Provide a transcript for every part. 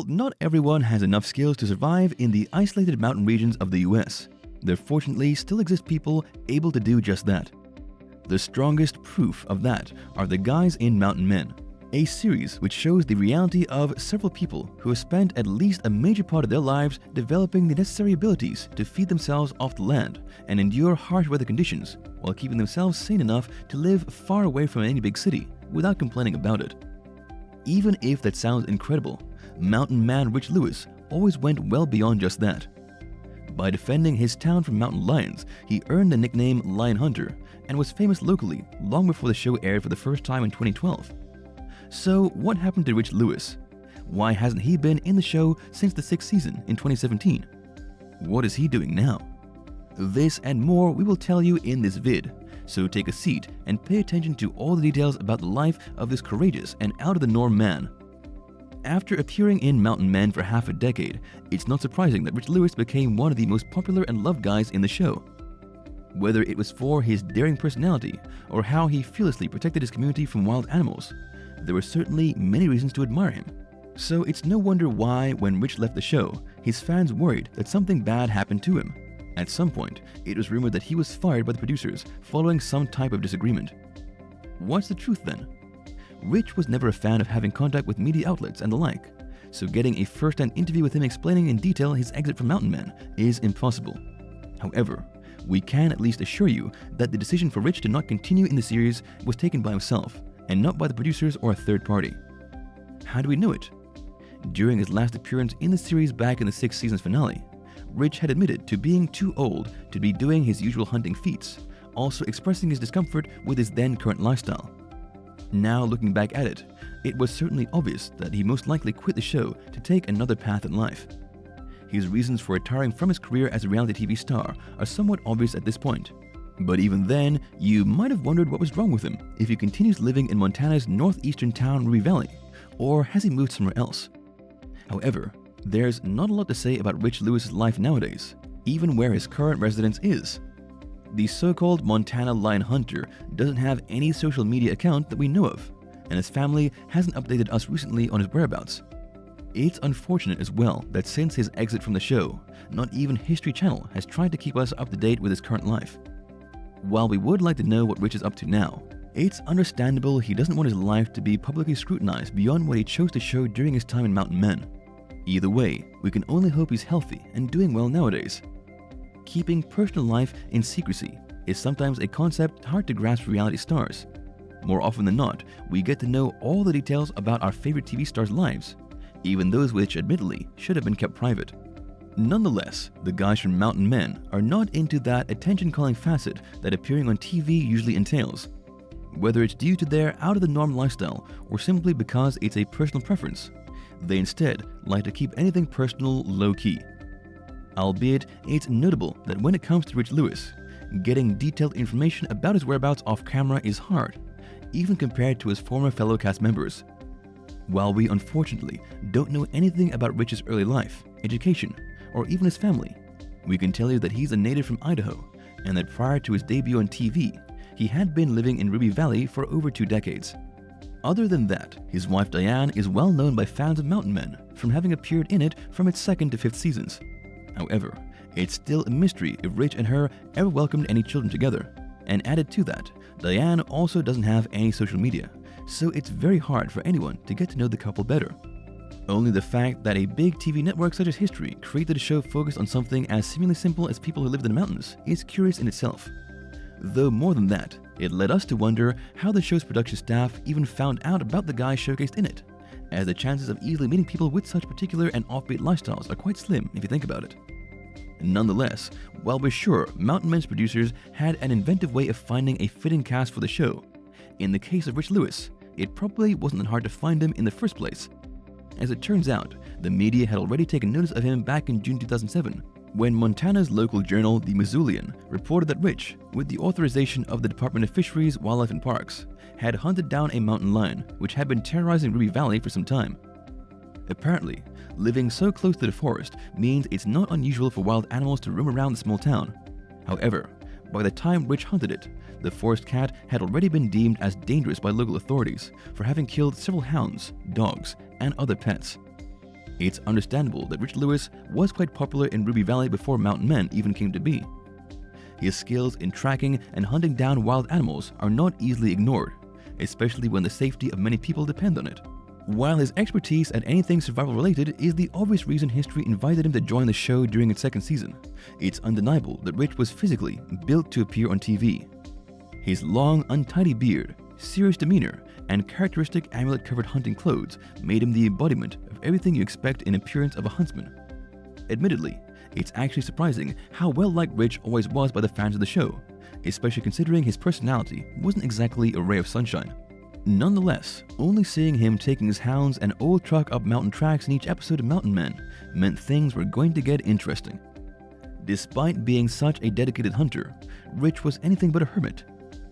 not everyone has enough skills to survive in the isolated mountain regions of the US, there fortunately still exist people able to do just that. The strongest proof of that are the guys in Mountain Men, a series which shows the reality of several people who have spent at least a major part of their lives developing the necessary abilities to feed themselves off the land and endure harsh weather conditions while keeping themselves sane enough to live far away from any big city without complaining about it. Even if that sounds incredible, mountain man Rich Lewis always went well beyond just that. By defending his town from mountain lions, he earned the nickname Lion Hunter and was famous locally long before the show aired for the first time in 2012. So what happened to Rich Lewis? Why hasn't he been in the show since the 6th season in 2017? What is he doing now? This and more we will tell you in this vid, so take a seat and pay attention to all the details about the life of this courageous and out-of-the-norm man. After appearing in Mountain Men for half a decade, it's not surprising that Rich Lewis became one of the most popular and loved guys in the show. Whether it was for his daring personality or how he fearlessly protected his community from wild animals, there were certainly many reasons to admire him. So it's no wonder why, when Rich left the show, his fans worried that something bad happened to him. At some point, it was rumored that he was fired by the producers following some type of disagreement. What's the truth then? Rich was never a fan of having contact with media outlets and the like, so getting a first-hand interview with him explaining in detail his exit from Mountain Men is impossible. However, we can at least assure you that the decision for Rich to not continue in the series was taken by himself, and not by the producers or a third party. How do we know it? During his last appearance in the series back in the 6th season's finale, Rich had admitted to being too old to be doing his usual hunting feats, also expressing his discomfort with his then current lifestyle. Now looking back at it, it was certainly obvious that he most likely quit the show to take another path in life. His reasons for retiring from his career as a reality TV star are somewhat obvious at this point. But even then, you might have wondered what was wrong with him if he continues living in Montana's northeastern town Ruby Valley, or has he moved somewhere else? However, there's not a lot to say about Rich Lewis's life nowadays, even where his current residence is. The so-called Montana Lion Hunter doesn't have any social media account that we know of, and his family hasn't updated us recently on his whereabouts. It's unfortunate as well that since his exit from the show, not even History Channel has tried to keep us up to date with his current life. While we would like to know what Rich is up to now, it's understandable he doesn't want his life to be publicly scrutinized beyond what he chose to show during his time in Mountain Men. Either way, we can only hope he's healthy and doing well nowadays. Keeping personal life in secrecy is sometimes a concept hard to grasp for reality stars. More often than not, we get to know all the details about our favorite TV stars' lives, even those which admittedly should have been kept private. Nonetheless, the guys from Mountain Men are not into that attention-calling facet that appearing on TV usually entails. Whether it's due to their out-of-the-norm lifestyle or simply because it's a personal preference, they instead like to keep anything personal low-key. Albeit, it's notable that when it comes to Rich Lewis, getting detailed information about his whereabouts off-camera is hard, even compared to his former fellow cast members. While we unfortunately don't know anything about Rich's early life, education, or even his family, we can tell you that he's a native from Idaho, and that prior to his debut on TV, he had been living in Ruby Valley for over 2 decades. Other than that, his wife Diane is well known by fans of Mountain Men from having appeared in it from its 2nd to 5th seasons. However, it's still a mystery if Rich and her ever welcomed any children together, and added to that, Diane also doesn't have any social media, so it's very hard for anyone to get to know the couple better. Only the fact that a big TV network such as History created a show focused on something as seemingly simple as people who lived in the mountains is curious in itself. Though more than that, it led us to wonder how the show's production staff even found out about the guys showcased in it, as the chances of easily meeting people with such particular and offbeat lifestyles are quite slim if you think about it. Nonetheless, while we're sure Mountain Men's producers had an inventive way of finding a fitting cast for the show, in the case of Rich Lewis, it probably wasn't that hard to find him in the first place. As it turns out, the media had already taken notice of him back in June 2007, when Montana's local journal, The Missoulian, reported that Rich, with the authorization of the Department of Fisheries, Wildlife and Parks, had hunted down a mountain lion which had been terrorizing Ruby Valley for some time. Apparently, living so close to the forest means it's not unusual for wild animals to roam around the small town. However, by the time Rich hunted it, the forest cat had already been deemed as dangerous by local authorities for having killed several hounds, dogs, and other pets. It's understandable that Rich Lewis was quite popular in Ruby Valley before Mountain Men even came to be. His skills in tracking and hunting down wild animals are not easily ignored, especially when the safety of many people depend on it. While his expertise at anything survival related is the obvious reason history invited him to join the show during its second season, it's undeniable that Rich was physically built to appear on TV. His long, untidy beard, serious demeanor, and characteristic amulet-covered hunting clothes made him the embodiment of everything you expect in appearance of a huntsman. Admittedly, it's actually surprising how well-liked Rich always was by the fans of the show, especially considering his personality wasn't exactly a ray of sunshine. Nonetheless, only seeing him taking his hounds and old truck up mountain tracks in each episode of Mountain Men meant things were going to get interesting. Despite being such a dedicated hunter, Rich was anything but a hermit.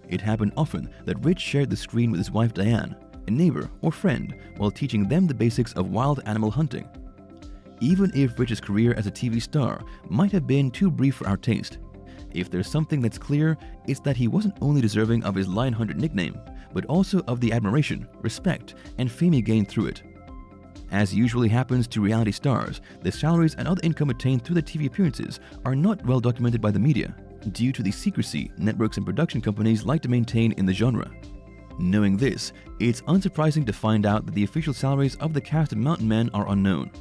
It happened often that Rich shared the screen with his wife Diane, a neighbor or friend, while teaching them the basics of wild animal hunting. Even if Rich's career as a TV star might have been too brief for our taste, if there's something that's clear, it's that he wasn't only deserving of his Lion Hunter nickname, but also of the admiration, respect, and fame he gained through it. As usually happens to reality stars, the salaries and other income attained through their TV appearances are not well documented by the media, due to the secrecy networks and production companies like to maintain in the genre. Knowing this, it's unsurprising to find out that the official salaries of the cast of Mountain Men are unknown,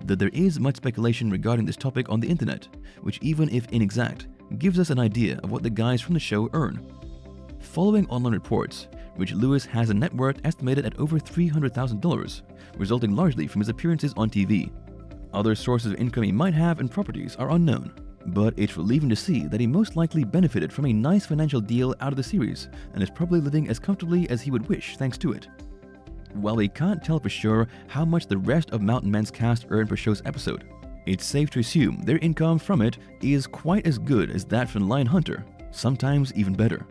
though there is much speculation regarding this topic on the internet, which, even if inexact, gives us an idea of what the guys from the show earn. Following online reports, Rich Lewis has a net worth estimated at over $300,000, resulting largely from his appearances on TV. Other sources of income he might have and properties are unknown, but it's relieving to see that he most likely benefited from a nice financial deal out of the series and is probably living as comfortably as he would wish thanks to it. While we can't tell for sure how much the rest of Mountain Men's cast earned per show's episode, it's safe to assume their income from it is quite as good as that from Lion Hunter, sometimes even better.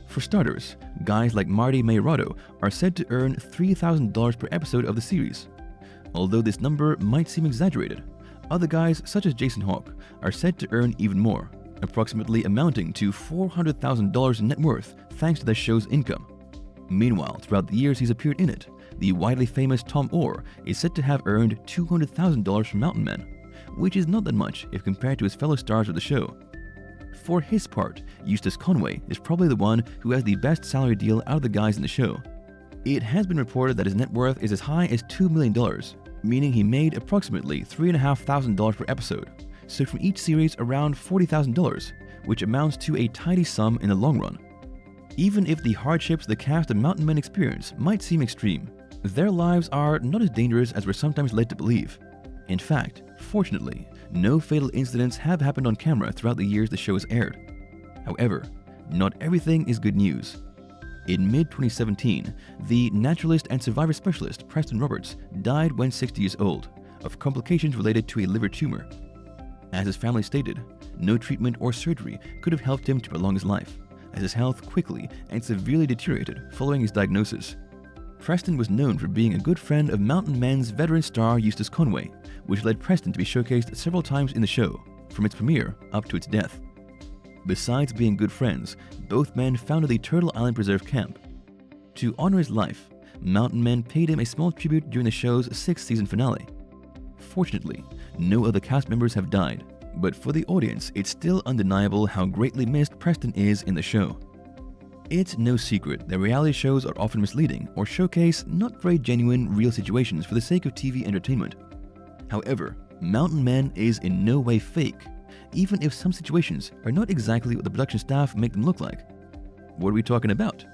For starters, guys like Marty Mayorado are said to earn $3,000 per episode of the series. Although this number might seem exaggerated, other guys such as Jason Hawk are said to earn even more, approximately amounting to $400,000 in net worth thanks to the show's income. Meanwhile, throughout the years he's appeared in it, the widely famous Tom Orr is said to have earned $200,000 from Mountain Men, which is not that much if compared to his fellow stars of the show. For his part, Eustace Conway is probably the one who has the best salary deal out of the guys in the show. It has been reported that his net worth is as high as $2 million, meaning he made approximately $3,500 per episode, so from each series around $40,000, which amounts to a tidy sum in the long run. Even if the hardships the cast of Mountain Men experience might seem extreme, their lives are not as dangerous as we're sometimes led to believe. In fact, fortunately, no fatal incidents have happened on camera throughout the years the show has aired. However, not everything is good news. In mid-2017, the naturalist and survivor specialist Preston Roberts died when 60 years old, of complications related to a liver tumor. As his family stated, no treatment or surgery could have helped him to prolong his life, as his health quickly and severely deteriorated following his diagnosis. Preston was known for being a good friend of Mountain Men's veteran star Eustace Conway, which led Preston to be showcased several times in the show, from its premiere up to its death. Besides being good friends, both men founded the Turtle Island Preserve Camp. To honor his life, Mountain Men paid him a small tribute during the show's 6th season finale. Fortunately, no other cast members have died, but for the audience, it's still undeniable how greatly missed Preston is in the show. It's no secret that reality shows are often misleading or showcase not very genuine, real situations for the sake of TV entertainment. However, Mountain Men is in no way fake, even if some situations are not exactly what the production staff make them look like. What are we talking about?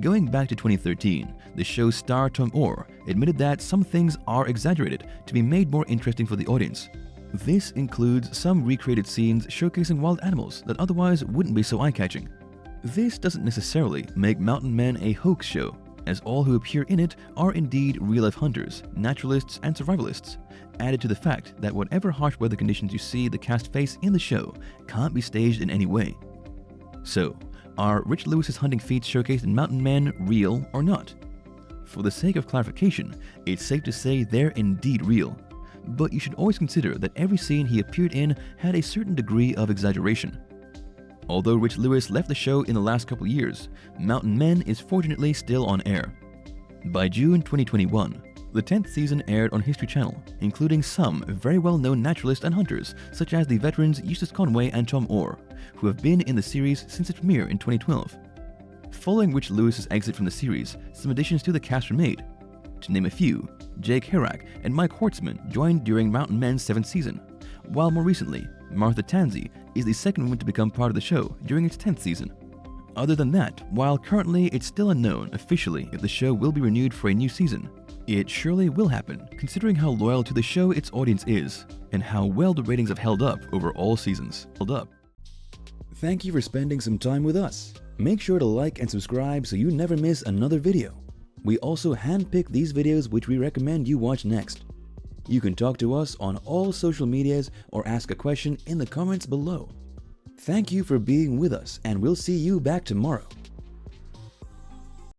Going back to 2013, the show's star Tom Orr admitted that some things are exaggerated to be made more interesting for the audience. This includes some recreated scenes showcasing wild animals that otherwise wouldn't be so eye-catching. This doesn't necessarily make Mountain Men a hoax show, as all who appear in it are indeed real-life hunters, naturalists, and survivalists, added to the fact that whatever harsh weather conditions you see the cast face in the show can't be staged in any way. So, are Rich Lewis's hunting feats showcased in Mountain Men real or not? For the sake of clarification, it's safe to say they're indeed real, but you should always consider that every scene he appeared in had a certain degree of exaggeration. Although Rich Lewis left the show in the last couple years, Mountain Men is fortunately still on air. By June 2021, The 10th season aired on History Channel, including some very well-known naturalists and hunters, such as the veterans Eustace Conway and Tom Orr, who have been in the series since its premiere in 2012. Following Rich Lewis's exit from the series, some additions to the cast were made. To name a few, Jake Herak and Mike Hortzman joined during Mountain Men's 7th season, while more recently, Martha Tansey is the second woman to become part of the show during its 10th season. Other than that, while currently it's still unknown officially if the show will be renewed for a new season, it surely will happen considering how loyal to the show its audience is, and how well the ratings have held up over all seasons. Thank you for spending some time with us. Make sure to like and subscribe so you never miss another video. We also handpick these videos which we recommend you watch next. You can talk to us on all social medias or ask a question in the comments below. Thank you for being with us, and we'll see you back tomorrow.